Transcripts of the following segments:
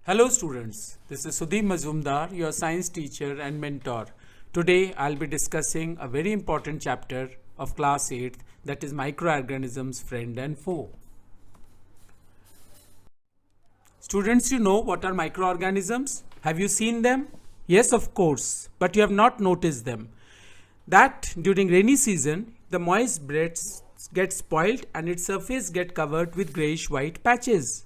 Hello students, this is Sudhir Mazumdar, your science teacher and mentor. Today I'll be discussing a very important chapter of class 8th, that is microorganisms friend and foe. Students, you know what are microorganisms? Have you seen them? Yes, of course, but you have not noticed them. That during rainy season, the moist breads get spoiled and its surface get covered with grayish white patches.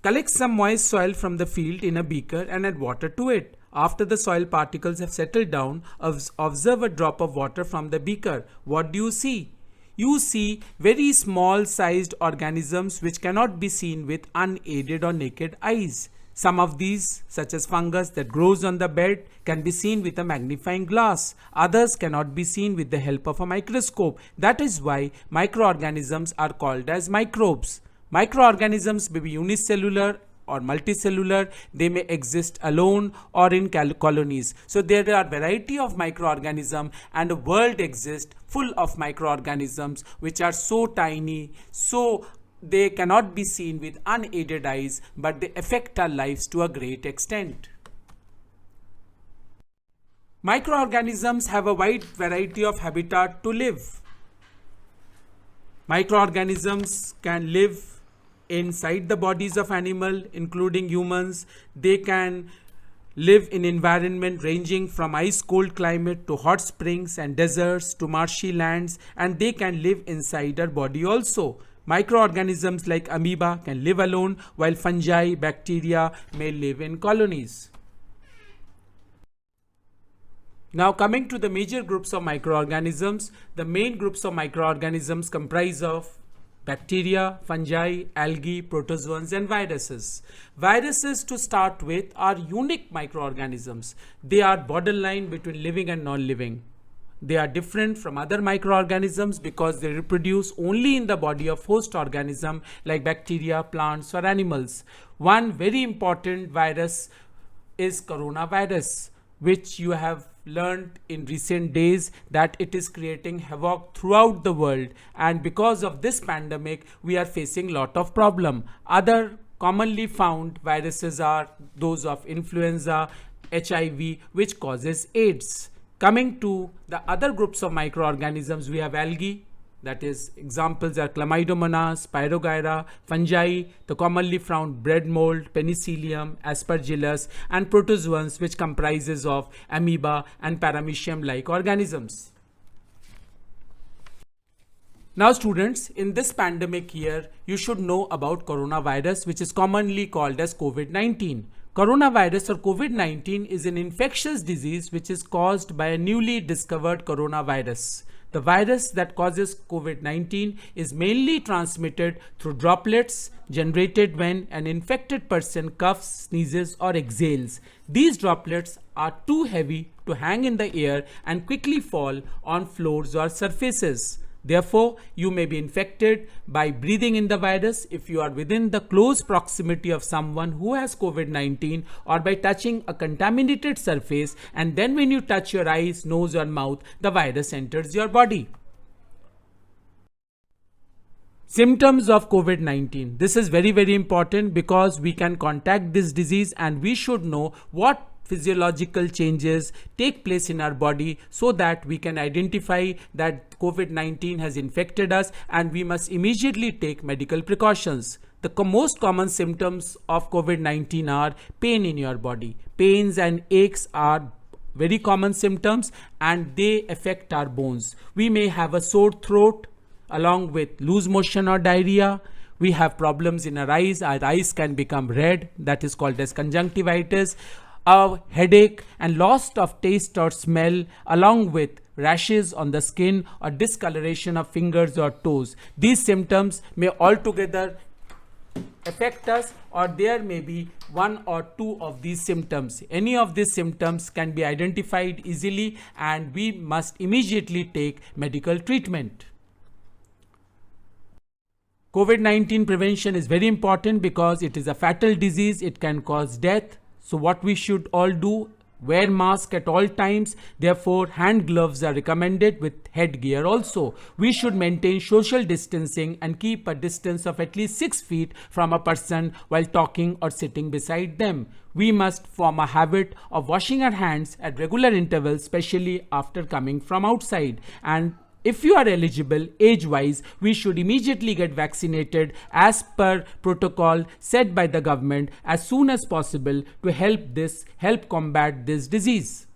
Collect some moist soil from the field in a beaker and add water to it. After the soil particles have settled down, observe a drop of water from the beaker. What do you see? You see very small sized organisms which cannot be seen with unaided or naked eyes. Some of these, such as fungus that grows on the bed, can be seen with a magnifying glass. Others cannot be seen with the help of a microscope. That is why microorganisms are called as microbes. Microorganisms may be unicellular or multicellular. They may exist alone or in colonies. So there are variety of microorganisms, and a world exists full of microorganisms which are so tiny, so they cannot be seen with unaided eyes, but they affect our lives to a great extent. Microorganisms have a wide variety of habitat to live. Microorganisms can live inside the bodies of animal, including humans. They can live in environment ranging from ice cold climate to hot springs and deserts to marshy lands, and they can live inside our body also. Microorganisms like amoeba can live alone, while fungi, bacteria may live in colonies. Now coming to the major groups of microorganisms, the main groups of microorganisms comprise of bacteria, fungi, algae, protozoans and viruses. Viruses, to start with, are unique microorganisms. They are borderline between living and non-living. They are different from other microorganisms because they reproduce only in the body of host organism like bacteria, plants or animals. One very important virus is coronavirus, which you have learned in recent days that it is creating havoc throughout the world, and because of this pandemic we are facing lot of problem. Other commonly found viruses are those of influenza, HIV, which causes AIDS. Coming to the other groups of microorganisms, we have algae. That is, examples are Chlamydomonas, Spirogyra, fungi, the commonly found bread mold, Penicillium, Aspergillus, and protozoans, which comprises of amoeba and paramecium-like organisms. Now students, in this pandemic year, you should know about coronavirus, which is commonly called as COVID-19. Coronavirus or COVID-19 is an infectious disease which is caused by a newly discovered coronavirus. The virus that causes COVID-19 is mainly transmitted through droplets generated when an infected person coughs, sneezes or exhales. These droplets are too heavy to hang in the air and quickly fall on floors or surfaces. Therefore, you may be infected by breathing in the virus if you are within the close proximity of someone who has COVID-19, or by touching a contaminated surface, and then when you touch your eyes, nose or mouth, the virus enters your body. Symptoms of COVID-19. This is very, very important because we can contact this disease and we should know what physiological changes take place in our body so that we can identify that COVID-19 has infected us and we must immediately take medical precautions. The most common symptoms of COVID-19 are pain in your body. Pains and aches are very common symptoms and they affect our bones. We may have a sore throat along with loose motion or diarrhea. We have problems in our eyes can become red, that is called as conjunctivitis. A headache and loss of taste or smell, along with rashes on the skin or discoloration of fingers or toes. These symptoms may altogether affect us, or there may be one or two of these symptoms. Any of these symptoms can be identified easily and we must immediately take medical treatment. COVID-19 prevention is very important because it is a fatal disease. It can cause death. So what we should all do Wear mask at all times. Therefore, hand gloves are recommended with headgear also. We should maintain social distancing and keep a distance of at least 6 feet from a person while talking or sitting beside them. We must form a habit of washing our hands at regular intervals, especially after coming from outside. And if you are eligible age-wise, we should immediately get vaccinated as per protocol set by the government as soon as possible to help combat this disease.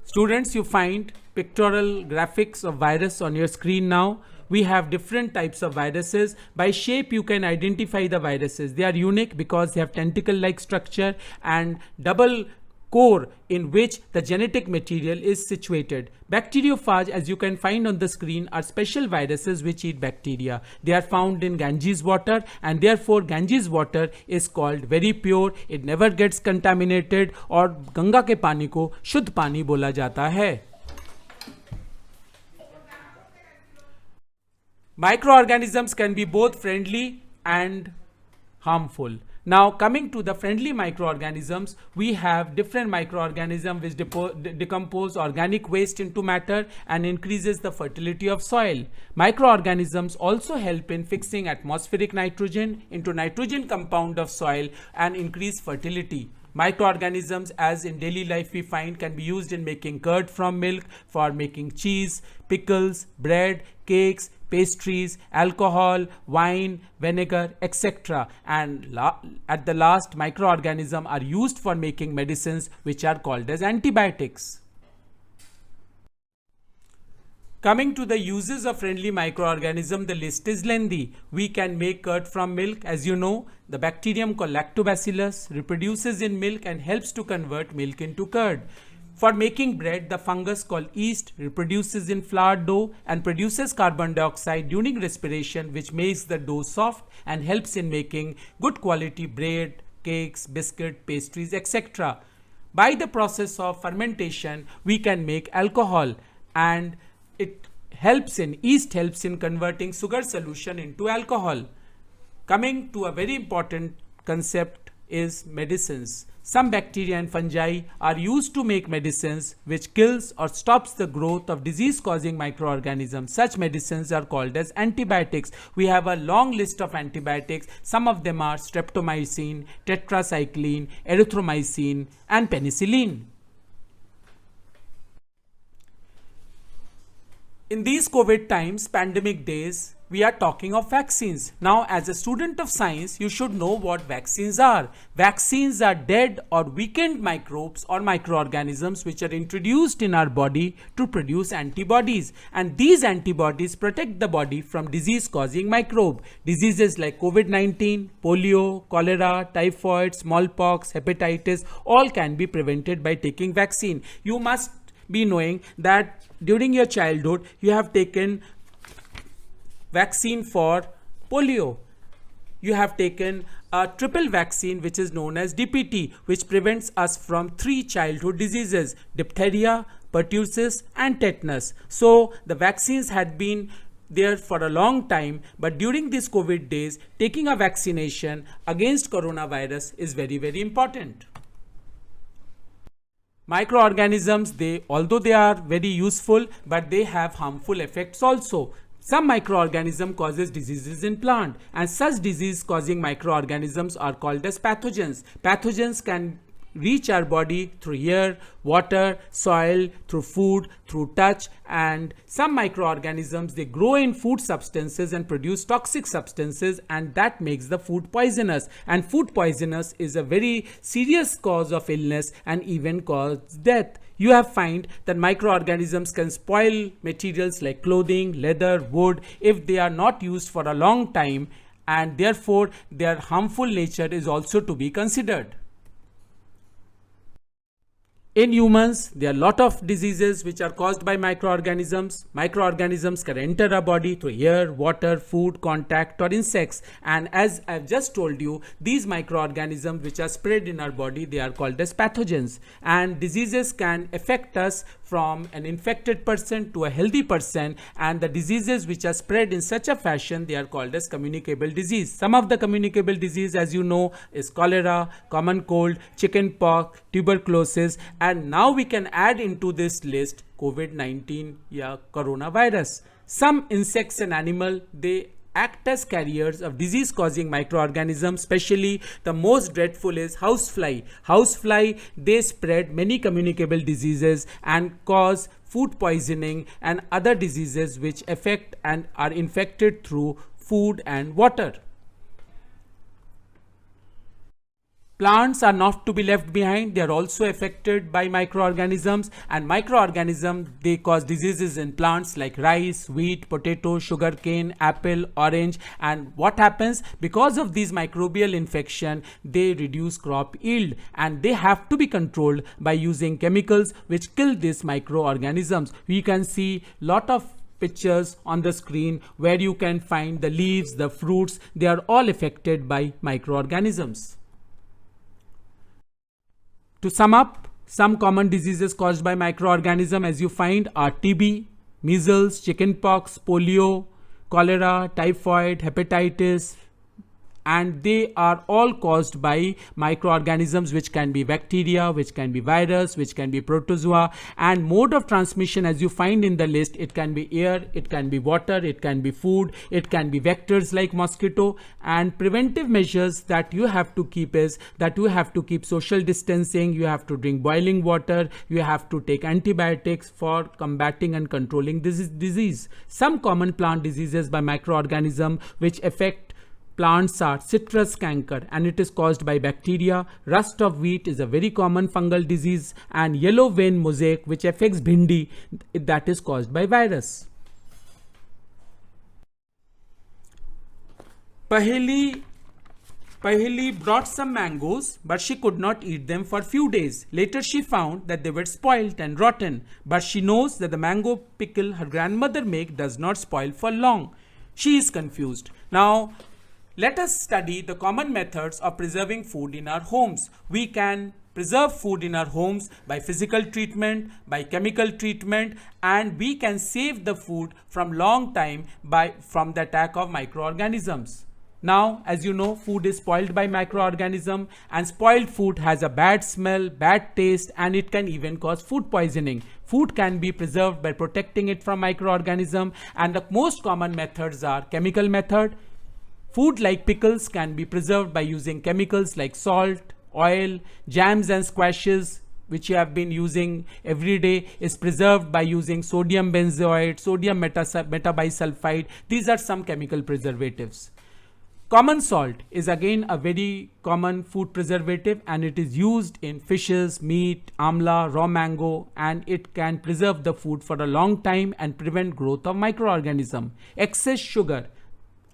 Students, you find pictorial graphics of virus on your screen now. We have different types of viruses. By shape, you can identify the viruses. They are unique because they have tentacle-like structure and double core in which the genetic material is situated. Bacteriophage, as you can find on the screen, are special viruses which eat bacteria. They are found in Ganges water, and therefore Ganges water is called very pure. It never gets contaminated, और गंगा के पानी को शुद्ध पानी बोला जाता है. Microorganisms can be both friendly and harmful. Now, coming to the friendly microorganisms, we have different microorganisms which decompose organic waste into matter and increases the fertility of soil. Microorganisms also help in fixing atmospheric nitrogen into nitrogen compound of soil and increase fertility. Microorganisms, as in daily life we find, can be used in making curd from milk, for making cheese, pickles, bread, cakes, pastries, alcohol, wine, vinegar, etc. And at the last, microorganisms are used for making medicines which are called as antibiotics. Coming to the uses of friendly microorganism, the list is lengthy. We can make curd from milk. As you know, the bacterium called Lactobacillus reproduces in milk and helps to convert milk into curd. For making bread, the fungus called yeast reproduces in flour dough and produces carbon dioxide during respiration, which makes the dough soft and helps in making good quality bread, cakes, biscuit, pastries, etc. By the process of fermentation, we can make alcohol, and yeast helps in converting sugar solution into alcohol. Coming to a very important concept is medicines. Some bacteria and fungi are used to make medicines which kills or stops the growth of disease-causing microorganisms. Such medicines are called as antibiotics. We have a long list of antibiotics. Some of them are streptomycin, tetracycline, erythromycin, and penicillin. In these COVID times, pandemic days, we are talking of vaccines. Now, as a student of science, you should know what vaccines are. Vaccines are dead or weakened microbes or microorganisms which are introduced in our body to produce antibodies. And these antibodies protect the body from disease-causing microbe. Diseases like COVID-19, polio, cholera, typhoid, smallpox, hepatitis, all can be prevented by taking vaccine. You must be knowing that during your childhood, you have taken vaccine for polio. You have taken a triple vaccine which is known as DPT, which prevents us from 3 childhood diseases: diphtheria, pertussis, and tetanus. So the vaccines had been there for a long time, but during these COVID days, taking a vaccination against coronavirus is very, very important. Microorganisms, although they are very useful, but they have harmful effects also. Some microorganism causes diseases in plant, and such disease causing microorganisms are called as pathogens. Pathogens can reach our body through air, water, soil, through food, through touch, and some microorganisms, they grow in food substances and produce toxic substances, and that makes the food poisonous. And food poisonous is a very serious cause of illness and even cause death. You have found that microorganisms can spoil materials like clothing, leather, wood if they are not used for a long time, and therefore their harmful nature is also to be considered. In humans, there are a lot of diseases which are caused by microorganisms. Microorganisms can enter our body through air, water, food, contact, or insects. And as I've just told you, these microorganisms which are spread in our body, they are called as pathogens. And diseases can affect us from an infected person to a healthy person. And the diseases which are spread in such a fashion, they are called as communicable disease. Some of the communicable disease, as you know, is cholera, common cold, chickenpox, tuberculosis, and now we can add into this list COVID-19 या coronavirus. Some insects and animal, they act as carriers of disease causing microorganisms. Especially the most dreadful is housefly. Housefly, they spread many communicable diseases and cause food poisoning and other diseases which affect and are infected through food and water. Plants are not to be left behind. They are also affected by microorganisms, and microorganisms, they cause diseases in plants like rice, wheat, potato, sugarcane, apple, orange. And what happens? Because of these microbial infection, they reduce crop yield, and they have to be controlled by using chemicals which kill these microorganisms. We can see lot of pictures on the screen where you can find the leaves, the fruits, they are all affected by microorganisms. To sum up, some common diseases caused by microorganisms, as you find, are TB, measles, chickenpox, polio, cholera, typhoid, hepatitis, and they are all caused by microorganisms which can be bacteria, which can be virus, which can be protozoa. And mode of transmission, as you find in the list, it can be air, it can be water, it can be food, it can be vectors like mosquito. And preventive measures that you have to keep is that you have to keep social distancing, you have to drink boiling water, you have to take antibiotics for combating and controlling this disease. Some common plant diseases by microorganisms which affect plants are citrus canker, and it is caused by bacteria. Rust of wheat is a very common fungal disease, and yellow vein mosaic, which affects bhindi, that is caused by virus. Paheli brought some mangoes, but she could not eat them for few days. Later she found that they were spoiled and rotten, but she knows that the mango pickle her grandmother make does not spoil for long. She is confused. Now, let us study the common methods of preserving food in our homes. We can preserve food in our homes by physical treatment, by chemical treatment, and we can save the food from long time from the attack of microorganisms. Now, as you know, food is spoiled by microorganisms, and spoiled food has a bad smell, bad taste, and it can even cause food poisoning. Food can be preserved by protecting it from microorganisms, and the most common methods are chemical method. Food like pickles can be preserved by using chemicals like salt, oil. Jams and squashes, which you have been using every day, is preserved by using sodium benzoate, sodium metabisulfite. These are some chemical preservatives. Common salt is again a very common food preservative, and it is used in fishes, meat, amla, raw mango, and it can preserve the food for a long time and prevent growth of microorganisms. Excess sugar,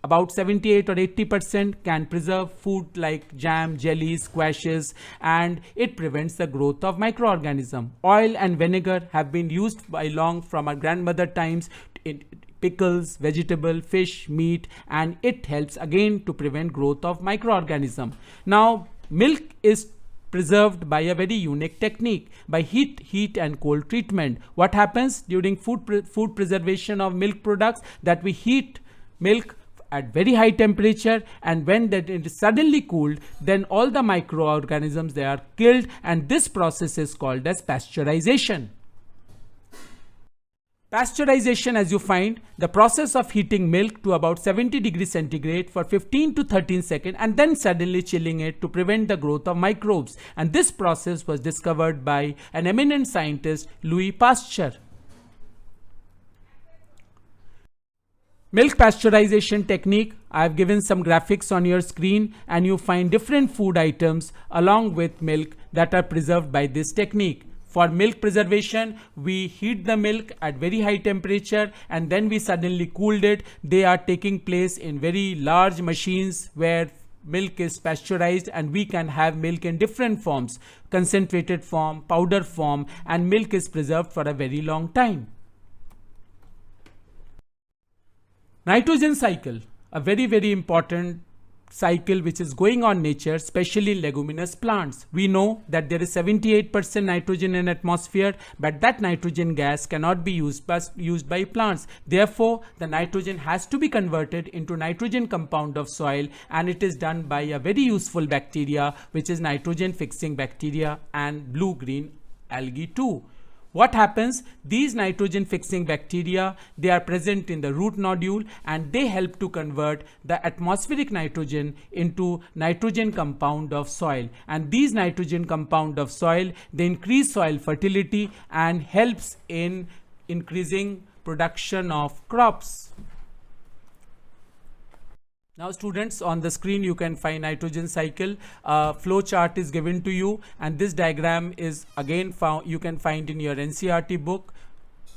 about 78 or 80%, can preserve food like jam, jellies, squashes, and it prevents the growth of microorganisms. Oil and vinegar have been used by long from our grandmother times in pickles, vegetable, fish, meat, and it helps again to prevent growth of microorganisms. Now, milk is preserved by a very unique technique, by heat and cold treatment. What happens during food preservation of milk products, that we heat milk at very high temperature, and when that it is suddenly cooled, then all the microorganisms, they are killed, and this process is called as pasteurization. Pasteurization, as you find, the process of heating milk to about 70 degrees centigrade for 15 to 13 seconds and then suddenly chilling it to prevent the growth of microbes. And this process was discovered by an eminent scientist, Louis Pasteur. Milk pasteurization technique, I have given some graphics on your screen, and you find different food items along with milk that are preserved by this technique. For milk preservation, we heat the milk at very high temperature and then we suddenly cooled it. They are taking place in very large machines where milk is pasteurized, and we can have milk in different forms, concentrated form, powder form, and milk is preserved for a very long time. Nitrogen cycle, a very important cycle which is going on nature, especially in leguminous plants. We know that there is 78% nitrogen in atmosphere, but that nitrogen gas cannot be used by plants. Therefore, the nitrogen has to be converted into nitrogen compound of soil, and it is done by a very useful bacteria, which is nitrogen fixing bacteria and blue-green algae too. What happens? These nitrogen fixing bacteria, they are present in the root nodule, and they help to convert the atmospheric nitrogen into nitrogen compound of soil. And these nitrogen compound of soil, they increase soil fertility and helps in increasing production of crops. Now students, on the screen you can find nitrogen cycle. Flow chart is given to you, and this diagram is again found, you can find in your NCERT book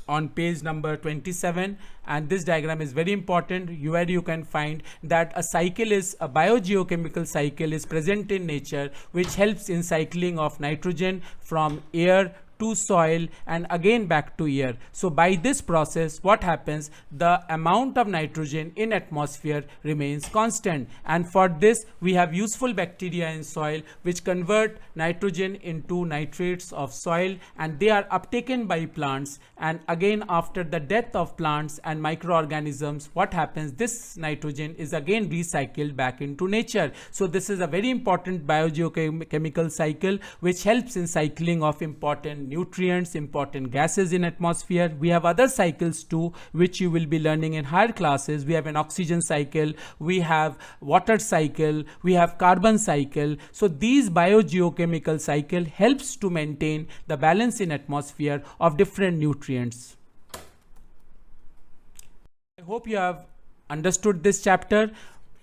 on page number 27, and this diagram is very important where you can find that a cycle is a biogeochemical cycle is present in nature, which helps in cycling of nitrogen from air to soil and again back to air. So by this process, what happens? The amount of nitrogen in atmosphere remains constant, and for this we have useful bacteria in soil which convert nitrogen into nitrates of soil, and they are uptaken by plants, and again after the death of plants and microorganisms, what happens? This nitrogen is again recycled back into nature. So this is a very important biogeochemical cycle which helps in cycling of important nutrients, important gases in atmosphere. We have other cycles too, which you will be learning in higher classes. We have an oxygen cycle, we have water cycle, we have carbon cycle. So these biogeochemical cycle helps to maintain the balance in atmosphere of different nutrients. I hope you have understood this chapter.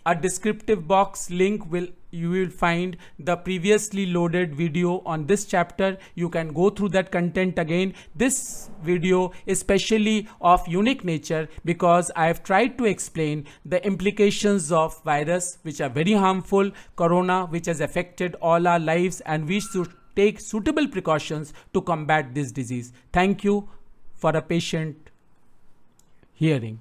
A descriptive box link you will find the previously loaded video on this chapter. You can go through that content again. This video is specially of unique nature because I have tried to explain the implications of virus which are very harmful, corona which has affected all our lives, and we should take suitable precautions to combat this disease. Thank you for a patient hearing.